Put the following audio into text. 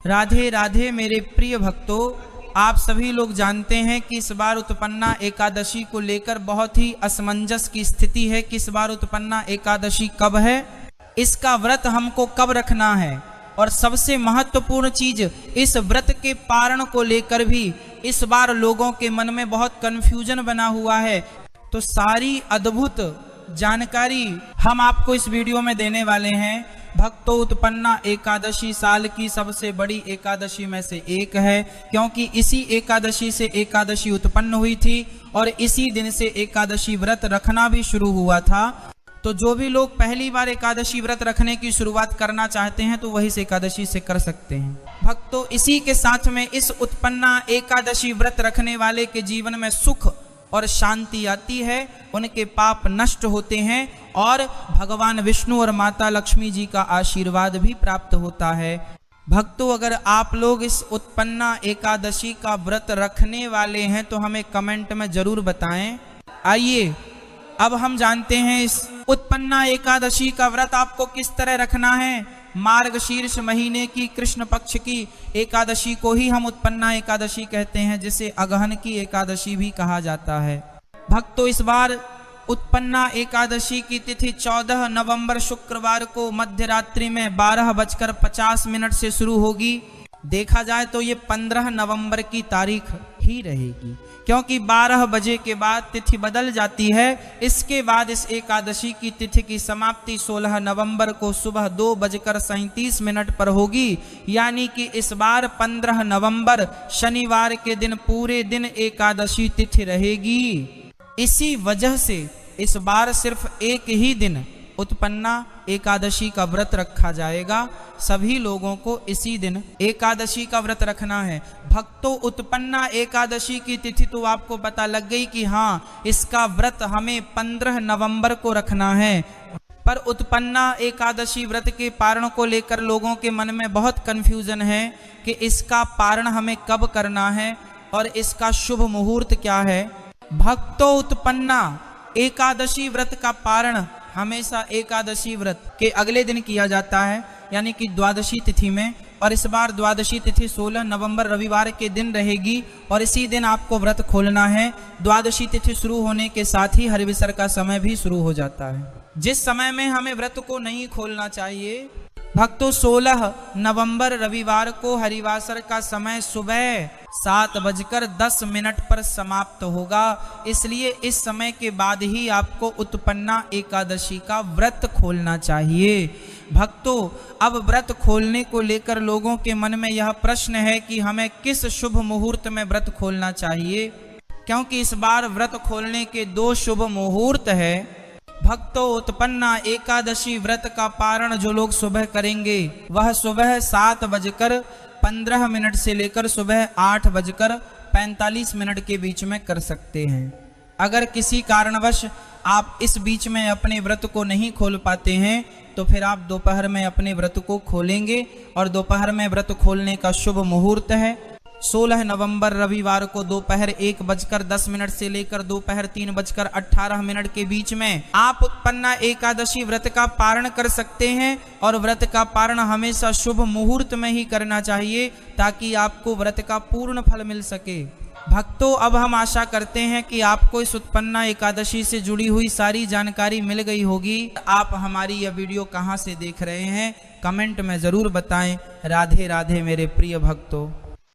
राधे राधे मेरे प्रिय भक्तों, आप सभी लोग जानते हैं कि इस बार उत्पन्ना एकादशी को लेकर बहुत ही असमंजस की स्थिति है कि इस बार उत्पन्ना एकादशी कब है, इसका व्रत हमको कब रखना है, और सबसे महत्वपूर्ण चीज इस व्रत के पारण को लेकर भी इस बार लोगों के मन में बहुत कंफ्यूजन बना हुआ है। तो सारी अद्भुत जानकारी हम आपको इस वीडियो में देने वाले हैं। भक्तों, उत्पन्ना एकादशी साल की सबसे बड़ी एकादशी में से एक है, क्योंकि इसी एकादशी से एकादशी उत्पन्न हुई थी और इसी दिन से एकादशी व्रत रखना भी शुरू हुआ था। तो जो भी लोग पहली बार एकादशी व्रत रखने की शुरुआत करना चाहते हैं तो वही इस एकादशी से कर सकते हैं। भक्तों, इसी के साथ में इस उत्पन्ना एकादशी व्रत रखने वाले के जीवन में सुख और शांति आती है, उनके पाप नष्ट होते हैं और भगवान विष्णु और माता लक्ष्मी जी का आशीर्वाद भी प्राप्त होता है। भक्तों, अगर आप लोग इस उत्पन्ना एकादशी का व्रत रखने वाले हैं तो हमें कमेंट में जरूर बताएं। आइए अब हम जानते हैं इस उत्पन्ना एकादशी का व्रत आपको किस तरह रखना है। मार्गशीर्ष महीने की कृष्ण पक्ष की एकादशी को ही हम उत्पन्ना एकादशी कहते हैं, जिसे अगहन की एकादशी भी कहा जाता है। भक्तों, इस बार उत्पन्ना एकादशी की तिथि 14 नवंबर शुक्रवार को मध्य रात्रि में 12:50 से शुरू होगी। देखा जाए तो ये 15 नवंबर की तारीख ही रहेगी, क्योंकि 12 बजे के बाद तिथि बदल जाती है। इसके बाद इस एकादशी की तिथि की समाप्ति 16 नवंबर को सुबह 2:37 पर होगी, यानी कि इस बार 15 नवंबर शनिवार के दिन पूरे दिन एकादशी तिथि रहेगी। इसी वजह से इस बार सिर्फ एक ही दिन उत्पन्ना एकादशी का व्रत रखा जाएगा। सभी लोगों को इसी दिन एकादशी का व्रत रखना है। भक्तों, उत्पन्ना एकादशी की तिथि तो आपको पता लग गई कि हाँ, इसका व्रत हमें 15 नवंबर को रखना है, पर उत्पन्ना एकादशी व्रत के पारण को लेकर लोगों के मन में बहुत कंफ्यूजन है कि इसका पारण हमें कब करना है और इसका शुभ मुहूर्त क्या है। भक्तों, उत्पन्ना एकादशी व्रत का पारण हमेशा एकादशी व्रत के अगले दिन किया जाता है, यानी कि द्वादशी तिथि में, और इस बार द्वादशी तिथि 16 नवंबर रविवार के दिन रहेगी और इसी दिन आपको व्रत खोलना है। द्वादशी तिथि शुरू होने के साथ ही हरिविसर का समय भी शुरू हो जाता है, जिस समय में हमें व्रत को नहीं खोलना चाहिए। भक्तों, 16 नवंबर रविवार को हरिवासर का समय सुबह 7:10 पर समाप्त होगा, इसलिए इस समय के बाद ही आपको उत्पन्ना एकादशी का व्रत खोलना चाहिए। भक्तों, अब व्रत खोलने को लेकर लोगों के मन में यह प्रश्न है कि हमें किस शुभ मुहूर्त में व्रत खोलना चाहिए, क्योंकि इस बार व्रत खोलने के 2 शुभ मुहूर्त है। भक्तों, उत्पन्ना एकादशी व्रत का पारण जो लोग सुबह करेंगे वह सुबह 7:15 से लेकर सुबह 8:45 के बीच में कर सकते हैं। अगर किसी कारणवश आप इस बीच में अपने व्रत को नहीं खोल पाते हैं तो फिर आप दोपहर में अपने व्रत को खोलेंगे, और दोपहर में व्रत खोलने का शुभ मुहूर्त है 16 नवंबर रविवार को दोपहर 1:10 से लेकर दोपहर 3:18 के बीच में आप उत्पन्ना एकादशी व्रत का पारण कर सकते हैं। और व्रत का पारण हमेशा शुभ मुहूर्त में ही करना चाहिए, ताकि आपको व्रत का पूर्ण फल मिल सके। भक्तों, अब हम आशा करते हैं कि आपको इस उत्पन्ना एकादशी से जुड़ी हुई सारी जानकारी मिल गई होगी। आप हमारी यह वीडियो कहाँ से देख रहे हैं, कमेंट में ज़रूर बताएं। राधे राधे मेरे प्रिय भक्तों।